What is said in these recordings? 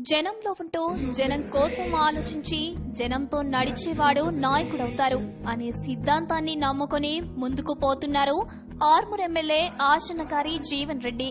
జనంలో ఉంటూ జనం కోసం ఆలోచించి జనంతో నడిచేవాడు నాయకుడవుతారు అనే సిద్ధాంతాన్ని నమ్ముకొని ముందుకు పోతున్నారు ఆర్మూర్ ఎమ్మెల్యే ఆశనకారి జీవన్ రెడ్డి.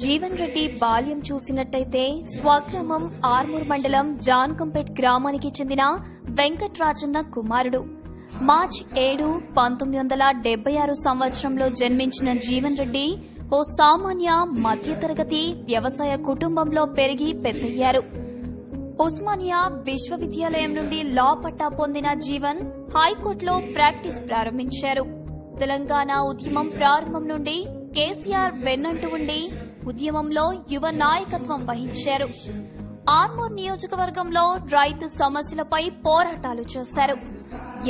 జీవన్ రెడ్డి బాల్యం చూసినట్టయితే స్వగ్రామం ఆర్మూర్ మండలం జాన్కంపేట్ గ్రామానికి చెందిన వెంకట్రాజన్న కుమారుడు. మార్చి 7, 1976 సంవత్సరంలో జన్మించిన జీవన్ రెడ్డి ఓ సామాన్య మధ్యతరగతి వ్యవసాయ కుటుంబంలో పెరిగి పెద్దయ్యారు. ఉస్మానియా విశ్వవిద్యాలయం నుండి లా పట్టా పొందిన జీవన్ హైకోర్టులో ప్రాక్టీస్ ప్రారంభించారు. తెలంగాణ ఉద్యమం ప్రారంభం నుండి కేసీఆర్ వెన్నంటూ ఉండి ఉద్యమంలో యువ నాయకత్వం వహించారు. ఆర్మూర్ నియోజకవర్గంలో రైతు సమస్యలపై పోరాటాలు చేశారు.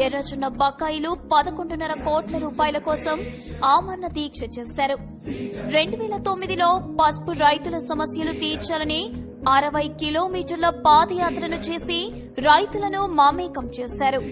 ఎర్రజొన్న బకాయిలు 11.5 కోట్ల రూపాయల కోసం ఆమరణ దీక్ష చేశారు. 2009లో పసుపు రైతుల సమస్యలు తీర్చాలని 60 కిలోమీటర్ల పాదయాత్రను చేసి రైతులను మమేకం చేశారు.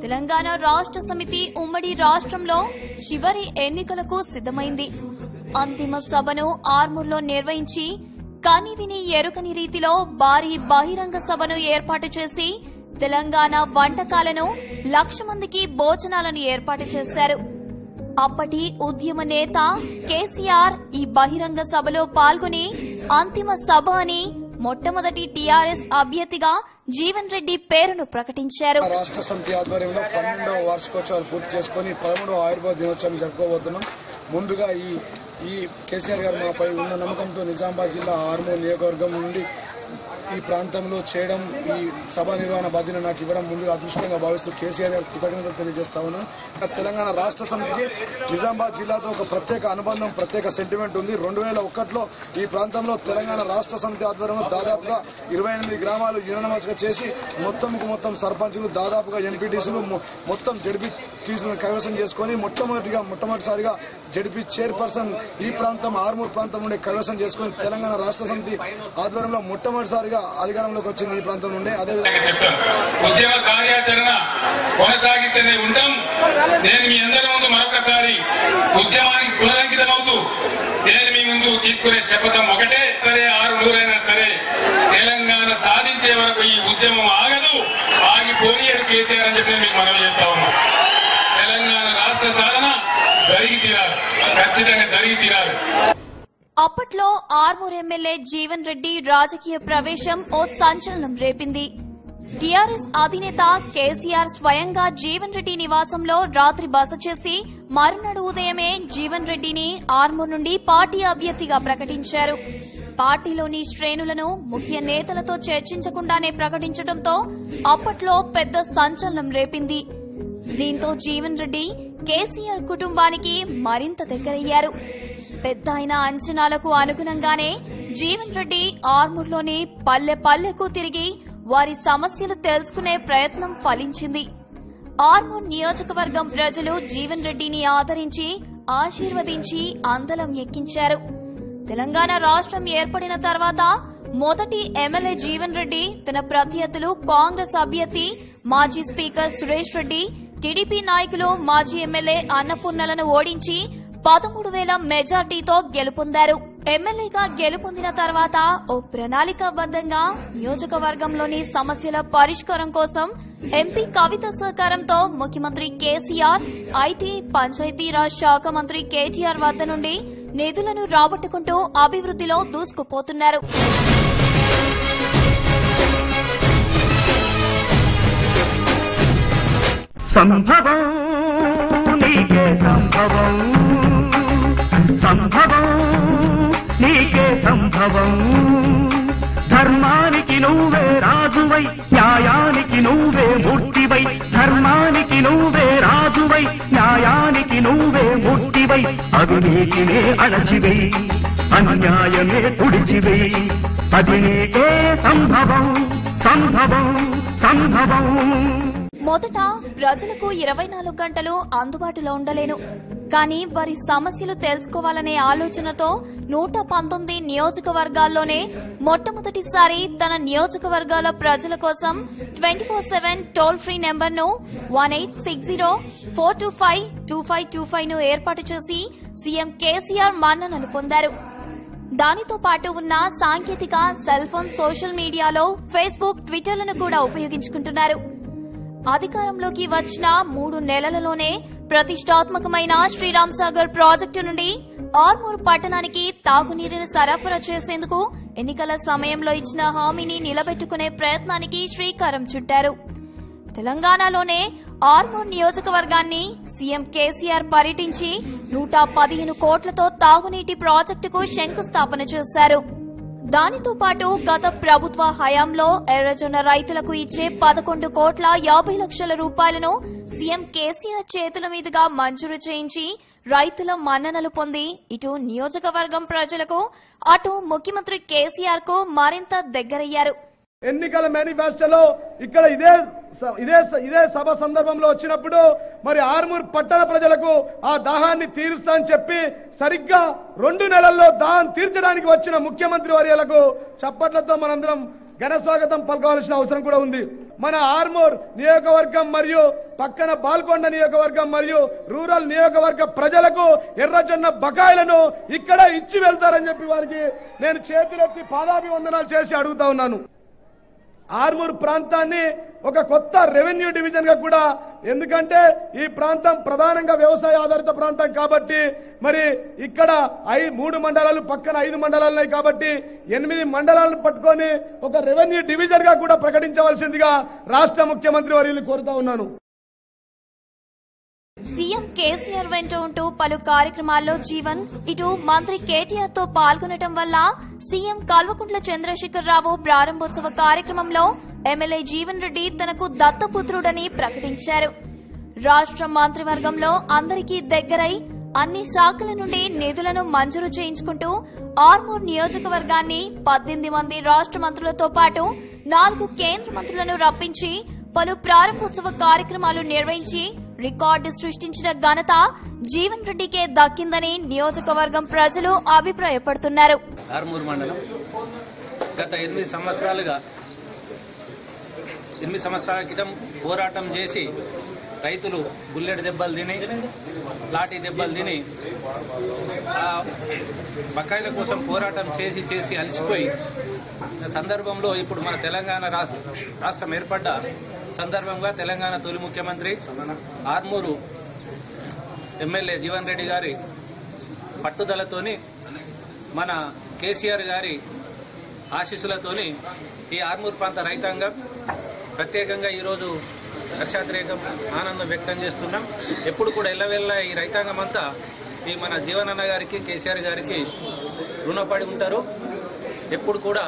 తెలంగాణ రాష్ట్ర సమితి ఉమ్మడి రాష్ట్రంలో చివరి ఎన్నికలకు సిద్దమైంది. అంతిమ సభను ఆర్మూర్లో నిర్వహించి కనివిని ఎరుకని రీతిలో భారీ బహిరంగ సభను ఏర్పాటు చేసి తెలంగాణ వంటకాలను 1,00,000 మందికి భోజనాలను ఏర్పాటు చేశారు. అప్పటి ఉద్యమ నేత కేసీఆర్ ఈ బహిరంగ సభలో పాల్గొని అంతిమ సభ అని మొట్టమొదటి టీఆర్ఎస్ అభ్యర్థిగా జీవన్ రెడ్డి పేరును ప్రకటించారు. రాష్ట్ర సమితి ఆధ్వర్యంలో 12వ వార్షికోత్సవాలు పూర్తి చేసుకుని 11వ ఆయుర్వేద దినోత్సవం జరుపుకోబోతున్నాం. ముందుగా ఈ కేసీఆర్ గారు మాపై ఉన్న నమ్మకంతో నిజామాబాద్ జిల్లా ఆర్మూర్ నియోజకవర్గం నుండి ఈ ప్రాంతంలో చేయడం, ఈ సభ నిర్వహణ బాధ్యత నాకు ఇవ్వడం ముందుగా అదృష్టంగా భావిస్తూ కేసీఆర్ గారు కృతజ్ఞతలు తెలియజేస్తా ఉన్నాను. తెలంగాణ రాష్ట్ర సమితికి నిజామాబాద్ జిల్లాతో ఒక ప్రత్యేక అనుబంధం, ప్రత్యేక సెంటిమెంట్ ఉంది. 2001లో ఈ ప్రాంతంలో తెలంగాణ రాష్ట్ర సమితి ఆధ్వర్యంలో దాదాపుగా 28 గ్రామాలు యూనియనమస్ గా చేసి మొత్తం సర్పంచులు, దాదాపుగా ఎంపీటీసీలు, మొత్తం జడ్పీటీసీలను కైవసం చేసుకుని మొట్టమొదటిసారిగా జడ్పీ చైర్పర్సన్ ఈ ప్రాంతం ఆర్మూర్ ప్రాంతం నుండి కైవసం చేసుకుని తెలంగాణ రాష్ట్ర సమితి ఆధ్వర్యంలో మొట్టమొదటిసారిగా అధికారంలోకి వచ్చింది ఈ ప్రాంతం నుండి. అదేవిధంగా ఉద్యమ కార్యాచరణ కొనసాగిస్తూనే ఉంటాం. నేను మీ అందరి ముందు మరొకసారి ఉద్యమానికి పునరంకితమవుతూ నేను మీ ముందు తీసుకునే శపథం ఒకటే, సరే 6 సరే తెలంగాణ సాధించే వరకు ఈ ఉద్యమం ఆగదు, ఆగిపోనీయడు కేసీఆర్ అని చెప్పి మీకు మనవి చేస్తా ఉన్నాం. తెలంగాణ రాష్ట్ర సాధన జరిగి తీరాలి, ఖచ్చితంగా జరిగి తీరాలి. అప్పట్లో ఆర్మూర్ ఎమ్మెల్యే జీవన్ రెడ్డి రాజకీయ ప్రవేశం ఓ సంచలనం రేపింది. టీఆర్ఎస్ అధినేత కేసీఆర్ స్వయంగా జీవన్ రెడ్డి నివాసంలో రాత్రి బస చేసి మరునాడు ఉదయమే జీవన్ రెడ్డిని ఆర్మూర్ నుండి పార్టీ అభ్యర్థిగా ప్రకటించారు. పార్టీలోని శ్రేణులను ముఖ్య నేతలతో చర్చించకుండానే ప్రకటించడంతో అప్పట్లో పెద్ద సంచలనం రేపింది. దీంతో జీవన్ రెడ్డి కేసీఆర్ కుటుంబానికి మరింత దగ్గరయ్యారు. పెద్ద అయిన అంచనాలకు అనుగుణంగానే జీవన్ రెడ్డి ఆర్మూర్లోని పల్లెకు తిరిగి వారి సమస్యలు తెలుసుకునే ప్రయత్నం ఫలించింది. ఆర్మూర్ నియోజకవర్గం ప్రజలు జీవన్ రెడ్డిని ఆదరించి ఆశీర్వదించి అందలం ఎక్కించారు. తెలంగాణ రాష్ట్రం ఏర్పడిన తర్వాత మొదటి ఎమ్మెల్యే జీవన్ రెడ్డి తన ప్రత్యర్థులు కాంగ్రెస్ అభ్యర్థి మాజీ స్పీకర్ సురేష్ రెడ్డి, టీడీపీ నాయకులు మాజీ ఎమ్మెల్యే అన్నపూర్ణలను ఓడించి 13,000 మెజార్టీతో గెలుపొందారు. ఎమ్మెల్యేగా గెలుపొందిన తర్వాత ఓ ప్రణాళికాబద్దంగా నియోజకవర్గంలోని సమస్యల పరిష్కారం కోసం ఎంపీ కవిత సహకారంతో ముఖ్యమంత్రి కేసీఆర్, ఐటీ పంచాయతీరాజ్ శాఖ మంత్రి కేటీఆర్ వద్ద నుండి నిధులను రాబట్టుకుంటూ అభివృద్ధిలో దూసుకుపోతున్నారు. సంభవం నీకే సంభవం, సంభవం నీకే సంభవం. ధర్మానికి నువ్వే రాజువై, న్యాయానికి నువ్వే మూర్తివై. ధర్మానికి నువ్వే రాజువై, న్యాయానికి నువ్వే మూర్తివై. అవినీతినే అణచివై, అన్యాయమే తుడిచివై. అది నీకే సంభవం, సంభవం, సంభవం. మొదట ప్రజలకు 24 గంటలు అందుబాటులో ఉండలేను, కానీ వారి సమస్యలు తెలుసుకోవాలనే ఆలోచనతో 119 నియోజకవర్గాల్లోనే మొట్టమొదటిసారి తన నియోజకవర్గాల ప్రజల కోసం 24/7 టోల్ ఫ్రీ నెంబర్ను 1860-425-2525 ను ఏర్పాటు చేసి సీఎం కేసీఆర్ మన్ననలు పొందారు. దానితో పాటు ఉన్న సాంకేతిక సెల్ ఫోన్, సోషల్ మీడియాలో ఫేస్బుక్, ట్విట్టర్లను కూడా ఉపయోగించుకుంటున్నారు. అధికారంలోకి వచ్చిన 3 నెలలలోనే ప్రతిష్టాత్మకమైన శ్రీరామ్ సాగర్ ప్రాజెక్టు నుండి ఆర్మూర్ పట్టణానికి తాగునీరును సరఫరా చేసేందుకు ఎన్నికల సమయంలో ఇచ్చిన హామీని నిలబెట్టుకునే ప్రయత్నానికి శ్రీకారం చుట్టారు. తెలంగాణలోనే ఆర్మూర్ నియోజకవర్గాన్ని సీఎం కేసీఆర్ పర్యటించి 115 కోట్లతో తాగునీటి ప్రాజెక్టుకు శంకుస్థాపన చేశారు. దానితో పాటు గత ప్రభుత్వ హయాంలో ఎర్రజొన్న రైతులకు ఇచ్చే 11 కోట్ల 50 లక్షల రూపాయలను సీఎం కేసీఆర్ చేతుల మీదుగా మంజూరు చేయించి రైతుల మన్ననలు పొంది ఇటు నియోజకవర్గం ప్రజలకు, అటు ముఖ్యమంత్రి కేసీఆర్ కు మరింత దగ్గరయ్యారు. ఎన్నికల మేనిఫెస్టోలో ఇక్కడ ఇదే సభ సందర్భంలో వచ్చినప్పుడు మరి ఆర్మూర్ పట్టణ ప్రజలకు ఆ దాహాన్ని తీరుస్తా అని చెప్పి సరిగ్గా 2 నెలల్లో దాహం తీర్చడానికి వచ్చిన ముఖ్యమంత్రి వర్యులకు చప్పట్లతో మనందరం ఘన స్వాగతం పలకవలసిన అవసరం కూడా ఉంది. మన ఆర్మూర్ నియోజకవర్గం మరియు పక్కన బాల్కొండ నియోజకవర్గం మరియు రూరల్ నియోజకవర్గ ప్రజలకు ఎర్రజొన్న బకాయిలను ఇక్కడ ఇచ్చి వెళ్తారని చెప్పి వారికి నేను చేతులెత్తి పాదాభివందనాలు చేసి అడుగుతా ఉన్నాను. ఆర్మూర్ ప్రాంతాన్ని ఒక కొత్త రెవెన్యూ డివిజన్ గా కూడా, ఎందుకంటే ఈ ప్రాంతం ప్రధానంగా వ్యవసాయ ఆధారిత ప్రాంతం కాబట్టి మరి ఇక్కడ 3 మండలాలు పక్కన 5 మండలాలు ఉన్నాయి కాబట్టి 8 మండలాలను పట్టుకొని ఒక రెవెన్యూ డివిజన్ గా కూడా ప్రకటించవలసిందిగా రాష్ట్ర ముఖ్యమంత్రి వర్యులు కోరుతా ఉన్నాను. సీఎం కేసీఆర్ వెంట ఉంటూ పలు కార్యక్రమాల్లో జీవన్, ఇటు మంత్రి కేటీఆర్ తో పాల్గొనడం వల్ల సీఎం కల్వకుంట్ల చంద్రశేఖరరావు ప్రారంభోత్సవ కార్యక్రమంలో ఎమ్మెల్యే జీవన్ రెడ్డి తనకు దత్తపుత్రుడని ప్రకటించారు. రాష్ట్ర మంత్రివర్గంలో అందరికీ దగ్గరై అన్ని శాఖల నుండి నిధులను మంజూరు చేయించుకుంటూ ఆర్మూర్ నియోజకవర్గాన్ని 18 మంది రాష్ట్ర మంత్రులతో పాటు 4 కేంద్ర మంత్రులను రప్పించి పలు ప్రారంభోత్సవ కార్యక్రమాలు నిర్వహించి రికార్డు సృష్టించిన ఘనత జీవన్ రెడ్డికే దక్కిందని నియోజకవర్గం ప్రజలు అభిప్రాయపడుతున్నారు. ఆర్మూర్ మండలం గత 8 సంవత్సరాల క్రితం పోరాటం చేసి రైతులు బుల్లెట్ దెబ్బలు తిని, లాఠీ దెబ్బలు తిని బకాయిల కోసం పోరాటం చేసి అలసిపోయి సందర్భంలో ఇప్పుడు మన తెలంగాణ రాష్ట్రం ఏర్పడ్డ సందర్భంగా తెలంగాణ తొలి ముఖ్యమంత్రి ఆర్మూరు ఎమ్మెల్యే జీవన్ రెడ్డి గారి పట్టుదలతోని, మన కేసీఆర్ గారి ఆశీస్సులతోని ఈ ఆర్మూర్ ప్రాంత రైతాంగం ప్రత్యేకంగా ఈరోజు హర్షాతిరేకం ఆనందం వ్యక్తం చేస్తున్నాం. ఎప్పుడు కూడా ఎల్లవెల్ల ఈ రైతాంగం అంతా ఈ మన జీవనన్న గారికి, కేసీఆర్ గారికి రుణపడి ఉంటారు. ఎప్పుడు కూడా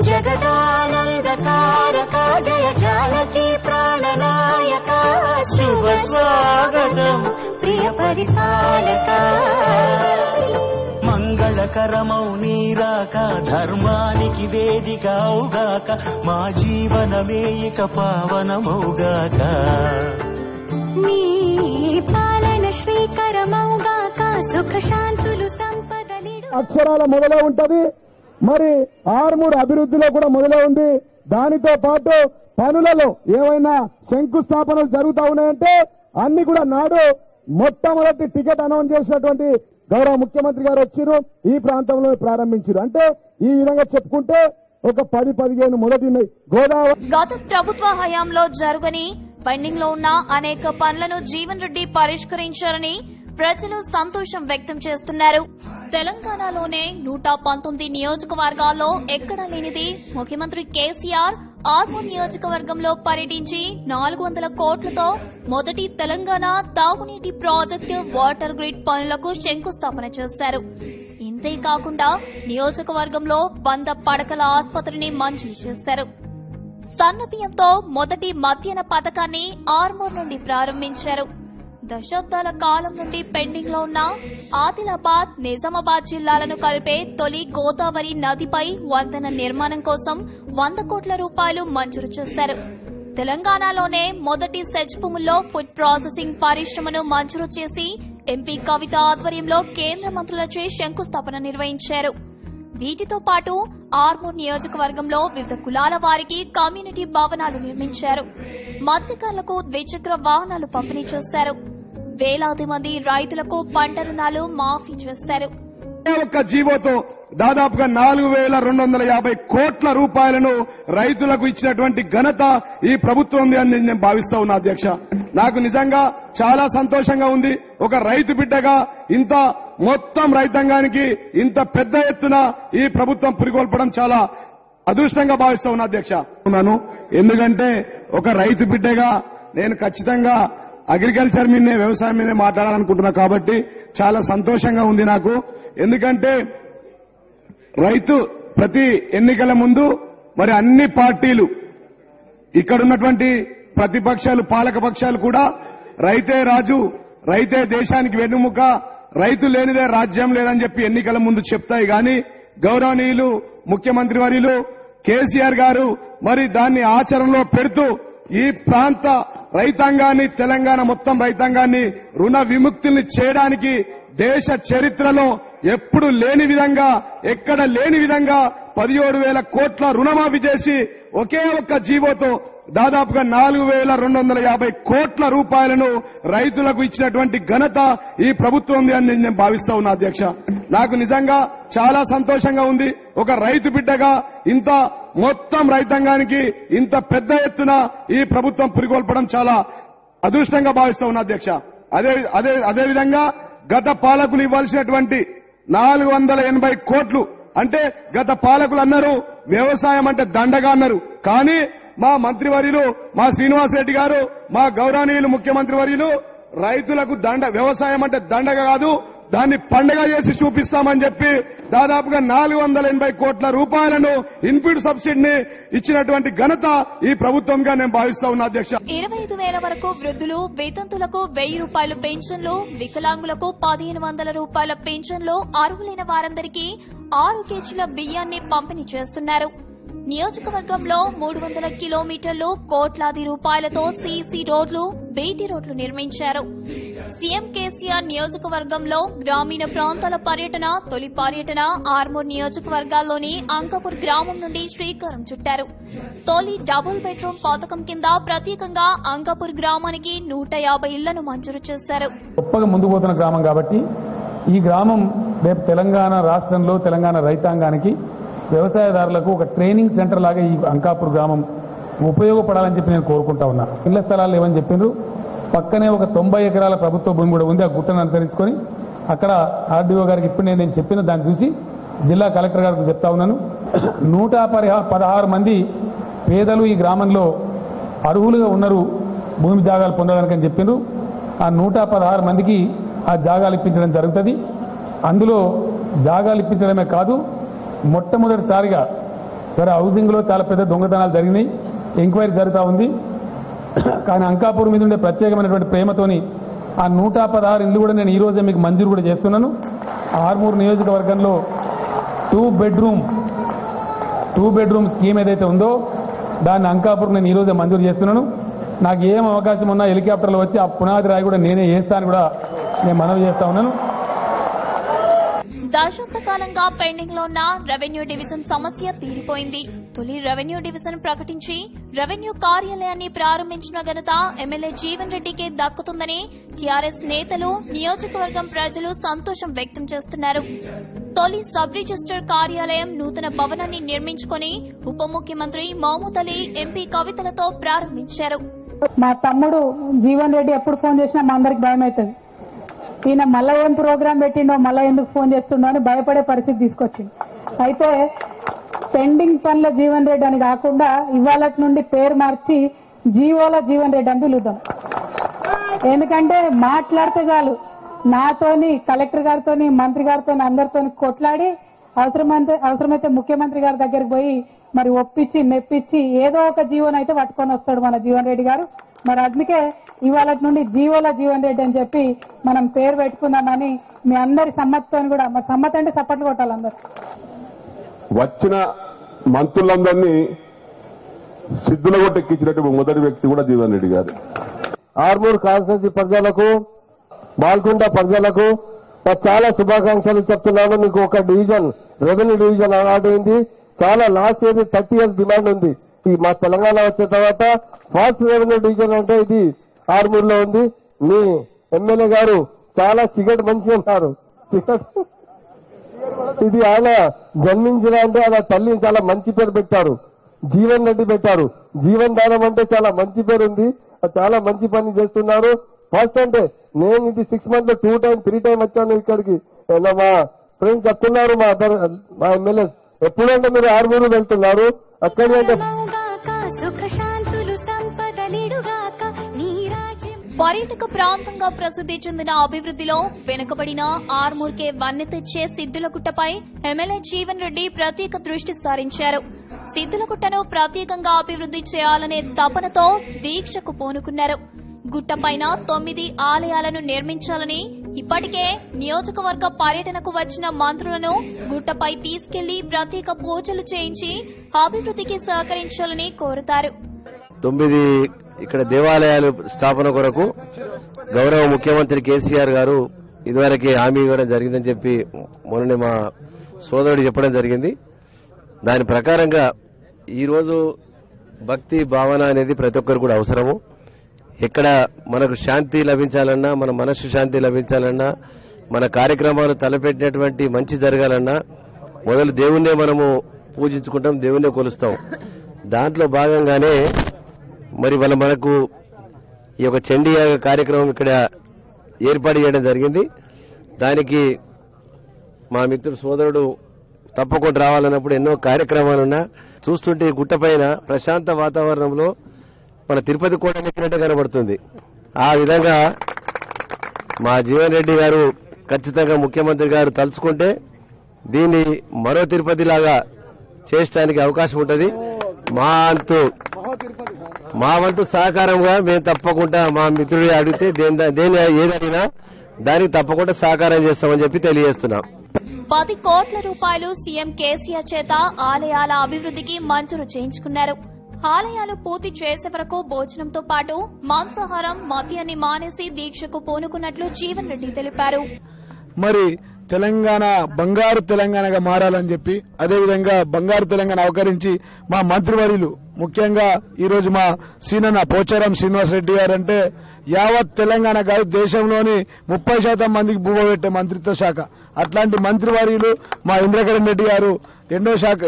జగదానందకారక జయ జానకి ప్రాణనాయక శుభ స్వాగతం ప్రియ పరిపాలక. మంగళకరమౌ నీరాక ధర్మానికి వేదిక అవుగాక, మా జీవనమే ఇక పావనమౌగాక. నీ పాలన శ్రీకరమౌగాక, సుఖ శాంతులు సంపదలిడు. అక్షరాల మొదలే ఉంటది, మరి ఆర్మూర్ అభివృద్ధిలో కూడా మొదలే ఉంది. దానితో పాటు పనులలో ఏమైనా శంకుస్థాపనలు జరుగుతా ఉన్నాయంటే అన్ని కూడా నాడు మొట్టమొదటి టికెట్ అనౌన్స్ చేసినటువంటి గౌరవ ముఖ్యమంత్రి గారు వచ్చారు, ఈ ప్రాంతంలో ప్రారంభించారు. అంటే ఈ విధంగా చెప్పుకుంటే ఒక 10-15 మొదటి ఉన్నాయి. గోదావరి గత ప్రభుత్వ హయాంలో జరగని పెండింగ్ లో ఉన్న అనేక పనులను జీవన్ రెడ్డి పరిష్కరించారని ప్రజలు సంతోషం వ్యక్తం చేస్తున్నారు. తెలంగాణలోనే 119 నియోజకవర్గాల్లో ఎక్కడా లేనిది ముఖ్యమంత్రి కేసీఆర్ ఆర్మూర్ నియోజకవర్గంలో పర్యటించి 400 కోట్లతో మొదటి తెలంగాణ తాగునీటి ప్రాజెక్టు వాటర్ గ్రిడ్ పనులకు శంకుస్థాపన చేశారు. ఇంతేకాకుండా నియోజకవర్గంలో 100 పడకల ఆసుపత్రిని మంజూరు చేశారు. సన్నబియ్యంతో మొదటి మధ్యాహ్న పథకాన్ని ఆర్మూర్ నుండి ప్రారంభించారు. దశాబ్దాల కాలం నుండి పెండింగ్ లో ఉన్న ఆదిలాబాద్, నిజామాబాద్ జిల్లాలను కలిపే తొలి గోదావరి నదిపై వంతెన నిర్మాణం కోసం 100 కోట్ల రూపాయలు మంజూరు చేశారు. తెలంగాణలోనే మొదటి సెచ్ భూముల్లో ఫుడ్ ప్రాసెసింగ్ పరిశ్రమను మంజూరు చేసి ఎంపీ కవిత ఆధ్వర్యంలో కేంద్ర మంత్రులచే శంకుస్థాపన నిర్వహించారు. వీటితో పాటు ఆర్మూర్ నియోజకవర్గంలో వివిధ కులాల వారికి కమ్యూనిటీ భవనాలు నిర్మించారు. మత్స్యకారులకు ద్విచక్ర వాహనాలు పంపిణీ చేశారు. వేలాది మంది రైతులకు పంట రుణాలు మాఫీ చేశారు. ఒక్క జీవోతో దాదాపుగా 4,250 కోట్ల రూపాయలను రైతులకు ఇచ్చినటువంటి ఘనత ఈ ప్రభుత్వం ఉంది అని నేను భావిస్తా ఉన్నా అధ్యక్ష. నాకు నిజంగా చాలా సంతోషంగా ఉంది. ఒక రైతు బిడ్డగా ఇంత మొత్తం రైతాంగానికి ఇంత పెద్ద ఎత్తున ఈ ప్రభుత్వం పురికొల్పడం చాలా అదృష్టంగా భావిస్తా ఉన్నా అధ్యక్ష. ఎందుకంటే ఒక రైతు బిడ్డగా నేను ఖచ్చితంగా అగ్రికల్చర్ మీదనే, వ్యవసాయం మీదనే మాట్లాడాలనుకుంటున్నా కాబట్టి చాలా సంతోషంగా ఉంది నాకు. ఎందుకంటే రైతు ప్రతి ఎన్నికల ముందు మరి అన్ని పార్టీలు, ఇక్కడున్నటువంటి ప్రతిపక్షాలు, పాలక పక్షాలు కూడా రైతే రాజు, రైతే దేశానికి వెన్నుముక, రైతు లేనిదే రాజ్యం లేదని చెప్పి ఎన్నికల ముందు చెప్తాయి. గాని గౌరవనీయులు ముఖ్యమంత్రి వర్యులు కేసీఆర్ గారు మరి దాన్ని ఆచరణలో పెడుతూ ఈ ప్రాంత రైతాంగాన్ని, తెలంగాణ మొత్తం రైతాంగాన్ని రుణ విముక్తుల్ని చేయడానికి దేశ చరిత్రలో ఎప్పుడు లేని విధంగా, ఎక్కడ లేని విధంగా 17,000 కోట్ల రుణమాఫీ చేసి ఒకే ఒక్క జీవోతో దాదాపుగా 4,250 కోట్ల రూపాయలను రైతులకు ఇచ్చినటువంటి ఘనత ఈ ప్రభుత్వం ఉంది అని నేను భావిస్తా ఉన్నా అధ్యక్ష. నాకు నిజంగా చాలా సంతోషంగా ఉంది. ఒక రైతు బిడ్డగా ఇంత మొత్తం రైతాంగానికి ఇంత పెద్ద ఎత్తున ఈ ప్రభుత్వం పురికొల్పడం చాలా అదృష్టంగా భావిస్తా ఉన్నా అధ్యక్ష. అదేవిధంగా గత పాలకులు ఇవ్వాల్సినటువంటి 480 కోట్లు అంటే గత పాలకులు అన్నారు వ్యవసాయం అంటే దండగా అన్నారు. కానీ మా మంత్రివర్యులు, మా శ్రీనివాసరెడ్డి గారు, మా గౌరవనీయులు ముఖ్యమంత్రి వర్యులు రైతులకు వ్యవసాయం అంటే దండగా కాదు, దాన్ని పండగ చేసి చూపిస్తామని చెప్పి దాదాపుగా 480 కోట్ల రూపాయలను ఇన్పుట్ సబ్సిడీని ఇచ్చినటువంటి ఘనత ఈ ప్రభుత్వంగా నేను భావిస్తా ఉన్నా అధ్యక్ష. 25,000 వరకు వృద్ధులు, వేతంతులకు 1,000 రూపాయలు పెన్షన్లు, వికలాంగులకు 1,500 రూపాయల పెన్షన్లు, అర్హులైన వారందరికీ 6 కేజీల బియ్యాన్ని పంపిణీ చేస్తున్నారు. నియోజకవర్గంలో 300 కిలోమీటర్లు, కోట్లాది రూపాయలతో సీసీ రోడ్లు, బీటీ రోడ్లు నిర్మించారు. సీఎం కేసీఆర్ నియోజకవర్గంలో గ్రామీణ ప్రాంతాల పర్యటన, తొలి పర్యటన ఆర్మూర్ నియోజకవర్గాల్లోని అంకాపూర్ గ్రామం నుండి శ్రీకారం చుట్టారు. తొలి డబుల్ బెడ్రూమ్ పథకం కింద ప్రత్యేకంగా అంకాపూర్ గ్రామానికి 150 ఇళ్లను మంజూరు చేశారు. గొప్పగా ముందుకు పోతున్న గ్రామం కాబట్టి ఈ గ్రామం రేపు తెలంగాణ రాష్ట్రంలో తెలంగాణ రైతాంగానికి, వ్యవసాయదారులకు ఒక ట్రైనింగ్ సెంటర్ లాగా ఈ అంకాపూర్ గ్రామం ఉపయోగపడాలని చెప్పి నేను కోరుకుంటా ఉన్నా. ఇళ్ల స్థలాలు లేవని చెప్పిండ్రు. పక్కనే ఒక 90 ఎకరాల ప్రభుత్వ భూమి కూడా ఉంది. ఆ గుట్టను అనుసరించుకొని అక్కడ ఆర్డీఓ గారికి ఇప్పుడు నేను చెప్పిన దాన్ని చూసి జిల్లా కలెక్టర్ గారికి చెప్తా ఉన్నాను. 116 మంది పేదలు ఈ గ్రామంలో అర్హులుగా ఉన్నారు భూమి జాగాలు పొందడానికని చెప్పిండ్రు. ఆ 116 మందికి ఆ జాగాలు ఇప్పించడం జరుగుతుంది. అందులో జాగాలు ఇప్పించడమే కాదు, మొట్టమొదటిసారిగా సరే హౌసింగ్ లో చాలా పెద్ద దొంగతనాలు జరిగినాయి, ఎంక్వైరీ జరుగుతూ ఉంది. కానీ అంకాపూర్ మీద ఉండే ప్రత్యేకమైనటువంటి ప్రేమతోని ఆ 116 ఇళ్లు కూడా నేను ఈ రోజే మీకు మంజూరు కూడా చేస్తున్నాను. ఆర్మూర్ నియోజకవర్గంలో 2 బెడ్రూమ్ స్కీమ్ ఏదైతే ఉందో దాన్ని అంకాపూర్ నేను ఈ రోజే మంజూరు చేస్తున్నాను. నాకు ఏం అవకాశం ఉన్నా హెలికాప్టర్లో వచ్చి ఆ పునాది రాయి కూడా నేనే వేస్తాను కూడా నేను మనవి చేస్తా ఉన్నాను. దశాబ్ద కాలంగా పెండింగ్ లో ఉన్న రెవెన్యూ డివిజన్ సమస్య తీరిపోయింది. తొలి రెవెన్యూ డివిజన్ ప్రకటించి రెవెన్యూ కార్యాలయాన్ని ప్రారంభించిన ఘనత ఎమ్మెల్యే జీవన్ రెడ్డికే దక్కుతుందని టీఆర్ఎస్ నేతలు, నియోజకవర్గం ప్రజలు సంతోషం వ్యక్తం చేస్తున్నారు. తొలి సబ్ రిజిస్టర్ కార్యాలయం నూతన భవనాన్ని నిర్మించుకుని ఉప ముఖ్యమంత్రి మహమూద్ అలీ, ఎంపీ కవితలతో ప్రారంభించారు. మా తమ్ముడు జీవన్ రెడ్డి ఎప్పుడు ఫోన్ చేసినా మా అందరికి భయం అవుతుంది. ఈయన మళ్ళా ఏం ప్రోగ్రాం పెట్టిండో మళ్ళా ఎందుకు ఫోన్ చేస్తుండో అని భయపడే పరిస్థితి తీసుకొచ్చింది. అయితే పెండింగ్ పనుల జీవన్ రెడ్డి అని కాకుండా ఇవాళ నుండి పేరు మార్చి జీవోల జీవన్ రెడ్డి అని పిలుద్దాం. ఎందుకంటే మాట్లాడితే చాలు నాతోని కలెక్టర్ గారితోని మంత్రి గారితో అందరితో కొట్లాడి అవసరమైతే ముఖ్యమంత్రి గారి దగ్గరికి పోయి మరి ఒప్పించి మెప్పించి ఏదో ఒక జీవన్ అయితే పట్టుకొని వస్తాడు మన జీవన్ రెడ్డి గారు. మరి అందుకే ఇవాళ నుండి జీవోల జీవన్ రెడ్డి అని చెప్పి మనం పేరు పెట్టుకుందామని మీ అందరి సమ్మతితో కూడా, మా సమ్మతి అంటే సపోర్ట్లు కొట్టాలి అందరు. వచ్చిన మంత్రులందరినీ సిద్ధుల కొట్టెక్కించినట్టు మొదటి వ్యక్తి కూడా జీవన్ రెడ్డి గారు. ఆర్మూర్ కాన్స్టిట్యూన్సీ ప్రజలకు, బాల్కొండ ప్రజలకు చాలా శుభాకాంక్షలు చెప్తున్నాను. మీకు ఒక డివిజన్, రెవెన్యూ డివిజన్ అలాట్ అయింది. చాలా లాస్ట్ ఇయర్ 30 years డిమాండ్ ఉంది. ఈ మా తెలంగాణ వచ్చిన తర్వాత ఫాస్ట్ రెవెన్యూ డివిజన్ అంటే ఇది ఆర్మూర్ లో ఉంది. మీ ఎమ్మెల్యే గారు చాలా చిగట్ మంచి ఉన్నారు. ఇది ఆయన జన్మించిన అంటే ఆయన తల్లి చాలా మంచి పేరు పెట్టారు, జీవన్ రెడ్డి పెట్టారు. జీవన్ దానం అంటే చాలా మంచి పేరు ఉంది. చాలా మంచి పని చేస్తున్నారు. ఫస్ట్ అంటే నేను ఇది 6 months 2 times 3 times వచ్చాను ఇక్కడికి. మా ఫ్రెండ్స్ చెప్తున్నారు, మా ఎమ్మెల్యే ఎప్పుడంటే మీరు ఆర్మూరు వెళ్తున్నారు అక్కడి అంటే పర్యాటక ప్రాంతంగా ప్రసిద్ది చెందిన అభివృద్దిలో వెనుకబడిన ఆర్మూర్కే వన్నె తెచ్చే సిద్దులగుట్టపై ఎమ్మెల్యే జీవన్ రెడ్డి ప్రత్యేక దృష్టి సారించారు. సిద్దులగుట్టను ప్రత్యేకంగా అభివృద్ది చేయాలనే తపనతో దీక్షకు పూనుకున్నారు. గుట్టపైన 9 ఆలయాలను నిర్మించాలని, ఇప్పటికే నియోజకవర్గ పర్యటనకు వచ్చిన మంత్రులను గుట్టపై తీసుకెళ్లి ప్రత్యేక పూజలు చేయించి అభివృద్దికి సహకరించాలని కోరుతారు. 9 ఇక్కడ దేవాలయాలు స్థాపన కొరకు గౌరవ ముఖ్యమంత్రి కేసీఆర్ గారు ఇదివరకే హామీ ఇవ్వడం జరిగిందని చెప్పి మొన్ననే మా సోదరుడు చెప్పడం జరిగింది. దాని ప్రకారంగా ఈరోజు భక్తి భావన అనేది ప్రతి ఒక్కరు కూడా అవసరము. ఎక్కడ మనకు శాంతి లభించాలన్నా, మన మనస్సు శాంతి లభించాలన్నా, మన కార్యక్రమాలు తలపెట్టినటువంటి మంచి జరగాలన్నా మొదలు దేవుణ్ణే మనము పూజించుకుంటాం, దేవుణ్ణే కొలుస్తాం. దాంట్లో భాగంగానే మరి మనకు ఈ యొక్క చండీ యాగ కార్యక్రమం ఇక్కడ ఏర్పాటు చేయడం జరిగింది. దానికి మా మిత్రుడు సోదరుడు తప్పకుండా రావాలన్నప్పుడు ఎన్నో కార్యక్రమాలున్నా చూస్తుంటే ఈ గుట్టపైన ప్రశాంత వాతావరణంలో మన తిరుపతి కోట ఎక్కినట్టు కనబడుతుంది. ఆ విధంగా మా జీవన్ రెడ్డి గారు ఖచ్చితంగా ముఖ్యమంత్రి గారు తలుచుకుంటే దీన్ని మరో తిరుపతి లాగా చేయడానికి అవకాశం ఉంటుంది. మా వంతు సహకారంగా మేము తప్పకుండా మా మిత్రుడి అడిగితే ఏదైనా దానికి తప్పకుండా సహకారం చేస్తామని చెప్పి తెలియజేస్తున్నాం. 10 కోట్ల రూపాయలు సీఎం కేసీఆర్ చేత ఆలయాల అభివృద్దికి మంజూరు చేయించుకున్నారు. ఆలయాలు పూర్తి చేసే వరకు భోజనంతో పాటు మాంసాహారం, మద్యాన్ని మానేసి దీక్షకు పూనుకున్నట్లు జీవన్ రెడ్డి తెలిపారు. మరి తెలంగాణ బంగారు తెలంగాణగా మారాలని చెప్పి, అదేవిధంగా బంగారు తెలంగాణ అవతరించి మా మంత్రివర్యులు ముఖ్యంగా ఈరోజు మా సీనన్న పోచారం శ్రీనివాసరెడ్డి గారు అంటే యావత్ తెలంగాణ కాదు దేశంలోని 30% మందికి భూమ పెట్టే మంత్రిత్వ శాఖ. అట్లాంటి మంత్రివర్యులు మా ఇంద్రకరణ్ రెడ్డి గారు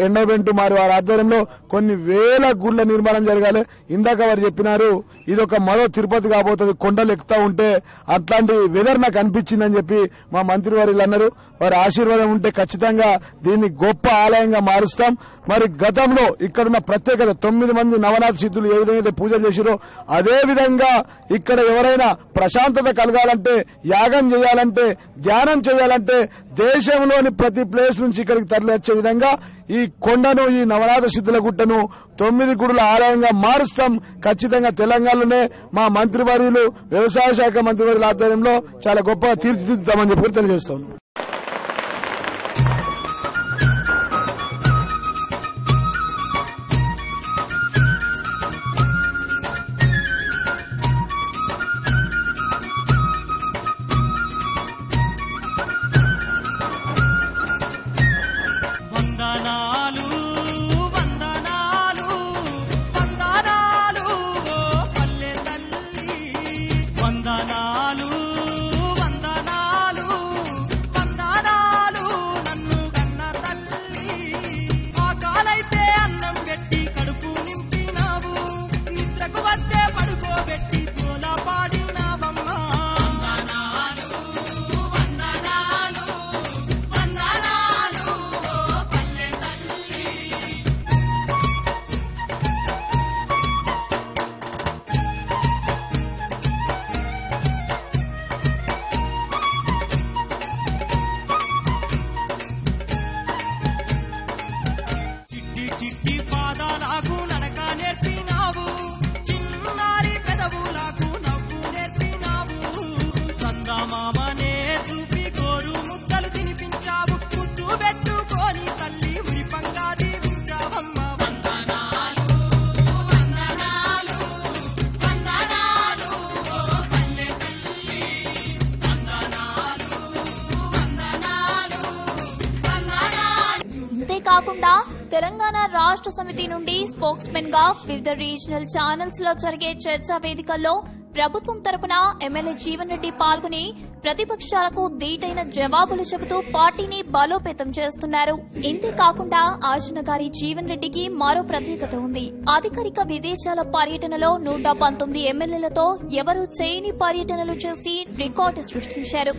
ఎండోమెంట్ మరి వారి ఆధ్వర్యంలో కొన్ని వేల గుళ్ల నిర్మాణం జరగాలి. ఇందాక వారు చెప్పినారు ఇదొక మరో తిరుపతి కాబోతుంది, కొండలు ఎక్కుతా ఉంటే అట్లాంటి వెదర్ నాకు అనిపించిందని చెప్పి మా మంత్రివర్యులు అన్నారు. వారి ఆశీర్వాదం ఉంటే ఖచ్చితంగా దీన్ని గొప్ప ఆలయంగా మారుస్తాం. మరి గతంలో ఇక్కడున్న ప్రత్యేకత 9 మంది నవనాథ సిద్ధులు ఏ విధంగా అయితే పూజలు చేసిరో అదే విధంగా ఇక్కడ ఎవరైనా ప్రశాంతత కలగాలంటే, యాగం చేయాలంటే, ధ్యానం చేయాలంటే దేశంలోని ప్రతి ప్లేస్ నుంచి ఇక్కడికి తరలి వచ్చే విధంగా ఈ కొండను, ఈ నవనాథ సిద్ధుల గుట్టను 9 గుడుల ఆలయంగా మారుస్తాం. ఖచ్చితంగా తెలంగాణలోనే మా మంత్రివర్యులు, వ్యవసాయ శాఖ మంత్రివర్యుల ఆధ్వర్యంలో చాలా గొప్పగా తీర్చిదిద్దుతామని చెప్పి తెలియజేస్తాం. వందనాలు కాకుండా తెలంగాణ రాష్ట్ర సమితి నుండి స్పోక్స్మెన్ గా వివిధ రీజనల్ ఛానల్స్ లో జరిగే చర్చా వేదికల్లో ప్రభుత్వం తరపున ఎమ్మెల్యే జీవన్ రెడ్డి పాల్గొని ప్రతిపక్షాలకు ధీటైన జవాబులు చెబుతూ పార్టీని బలోపేతం చేస్తున్నారు. ఇంతే కాకుండా ఆశనగారి జీవన్ రెడ్డికి మరో ప్రత్యేకత ఉంది. అధికారిక విదేశాల పర్యటనలో 119 ఎమ్మెల్యేలతో ఎవరూ చేయని పర్యటనలు చేసి రికార్డు సృష్టించారు.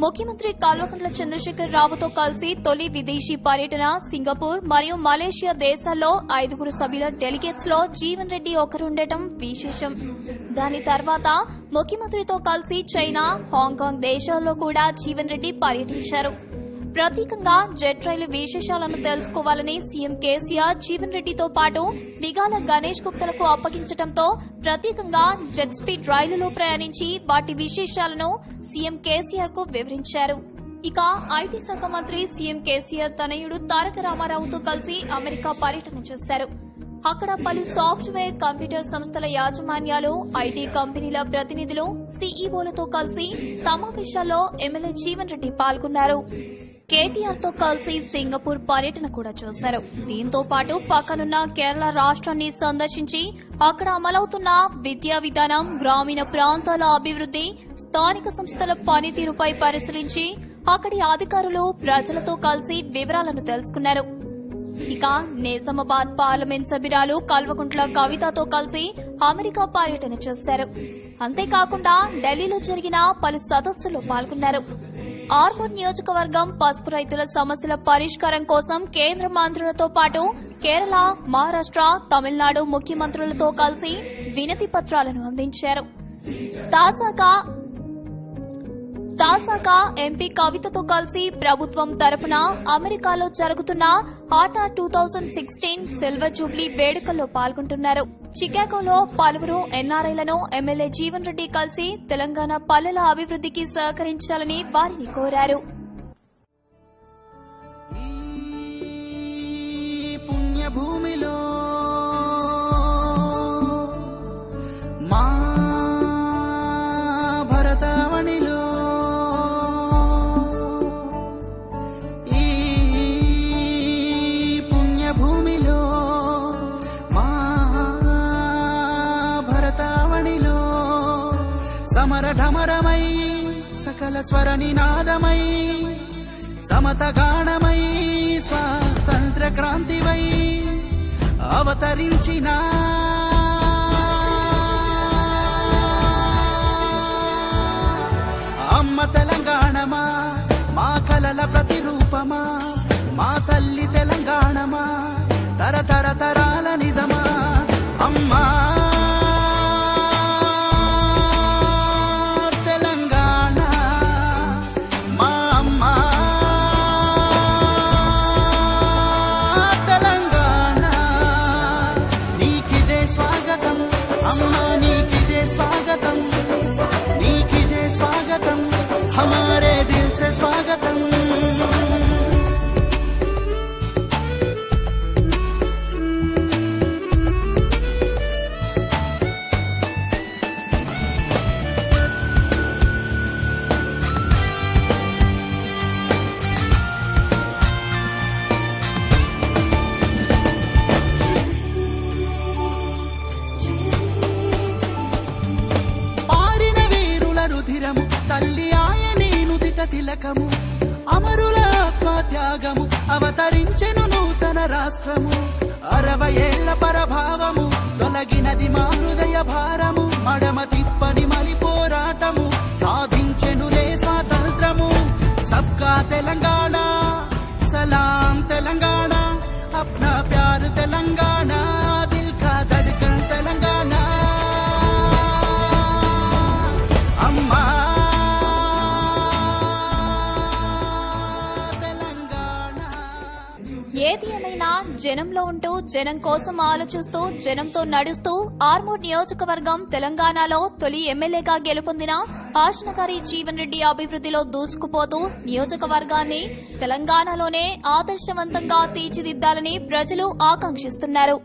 ముఖ్యమంత్రి కల్వకుంట్ల చంద్రశేఖర్ రావుతో కలిసి తొలి విదేశీ పర్యటన సింగపూర్ మరియు మలేషియా దేశాల్లో 5 సభ్యుల డెలిగేట్స్ లో జీవన్ రెడ్డి ఒకరుండటం విశేషం. దాని తర్వాత ముఖ్యమంత్రితో కలిసి చైనా, హాంకాంగ్ దేశాల్లో కూడా జీవన్ రెడ్డి పర్యటించారు. ప్రత్యేకంగా జెట్ రైలు విశేషాలను తెలుసుకోవాలని సీఎం కేసీఆర్ జీవన్ రెడ్డితో పాటు బిగాల గణేష్ గుప్తలకు అప్పగించడంతో ప్రత్యేకంగా జెట్ స్పీడ్ రైలులో ప్రయాణించి వాటి విశేషాలను సీఎం కేసీఆర్ కు వివరించారు. ఇక ఐటీ శాఖ మంత్రి సీఎం కేసీఆర్ తనయుడు తారక రామారావుతో కలిసి అమెరికా పర్యటన చేశారు. అక్కడ పలు సాఫ్ట్వేర్ కంప్యూటర్ సంస్థల యాజమాన్యాలు, ఐటీ కంపెనీల ప్రతినిధులు, సీఈఓలతో కలిసి సమావేశాల్లో ఎమ్మెల్యే జీవన్ రెడ్డి పాల్గొన్నారు. కేటీఆర్ తో కలిసి సింగపూర్ పర్యటన కూడా చేశారు. దీంతో పాటు పక్కనున్న కేరళ రాష్ట్రాన్ని సందర్శించి అక్కడ అమలవుతున్న విద్యా విధానం, గ్రామీణ ప్రాంతాల అభివృద్ది, స్థానిక సంస్థల పనితీరుపై పరిశీలించి అక్కడి అధికారులు, ప్రజలతో కలిసి వివరాలను తెలుసుకున్నారు. ఇక నిజామాబాద్ పార్లమెంట్ సభ్యురాలు కల్వకుంట్ల కవితతో కలిసి అమెరికా పర్యటన చేశారు. అంతేకాకుండా ఢిల్లీలో జరిగిన పలు సదస్సుల్లో పాల్గొన్నారు. ఆర్మూర్ నియోజకవర్గం పసుపు రైతుల సమస్యల పరిష్కారం కోసం కేంద్ర మంత్రులతో పాటు కేరళ, మహారాష్ట్ర, తమిళనాడు ముఖ్యమంత్రులతో కలిసి వినతి పత్రాలను అందించారు. తాజాగా ఎంపీ కవితతో కలిసి ప్రభుత్వం తరపున అమెరికాలో జరుగుతున్న హాటా 2016 సిల్వర్ జూబ్లీ వేడుకల్లో పాల్గొంటున్నారు. చికాగోలో పలువురు ఎన్ఆర్ఐలను ఎమ్మెల్యే జీవన్ రెడ్డి కలిసి తెలంగాణ పల్లెల అభివృద్దికి సహకరించాలని వారిని కోరారు. పుణ్యభూమిలో భరతవనిలో పుణ్యభూమిలో భరతవనిలో సమరఢమరమై సకల స్వర నినాదమై సమతగానమై స్వాతంత్ర క్రాంతివై అవతరించిన అమ్మ తెలంగాణమా, మా కలల ప్రతిరూపమా, మా తల్లి తెలంగాణమా, తరతర తరాల నిజమా అమ్మా తెలంగాణ, మా అమ్మ తెలంగాణ. నీకిదే స్వాగతం అమ్మా, నీకిదే స్వాగతం, నీకిదే స్వాగతం, हमारे दिल से स्वागतम. పారిన వీరుల రుధిరము తల్లి తిలకము, అమరుల ఆత్మత్యాగము, అవతరించెను నూతన రాష్ట్రము. 60 ఏళ్ల పరభావము, తొలగినది మా హృదయ భారము. మడమ తిప్పని మలి పోరాటము, సాధించెనులే స్వాతంత్రము. సబ్కా తెలంగాణ, సలాం తెలంగాణ, అప్నా ప్యారు తెలంగాణ, దిల్ కా ధడ్కన్ తెలంగాణ అమ్మా. ఏది ఏమైనా జనంలో ఉంటూ జనం కోసం ఆలోచిస్తూ జనంతో నడుస్తూ ఆర్మూర్ నియోజకవర్గం తెలంగాణలో తొలి ఎమ్మెల్యేగా గెలుపొందిన ఆశనగారి జీవన్ రెడ్డి అభివృద్దిలో దూసుకుపోతూ నియోజకవర్గాన్ని తెలంగాణలోనే ఆదర్శవంతంగా తీర్చిదిద్దాలని ప్రజలు ఆకాంక్షిస్తున్నారు.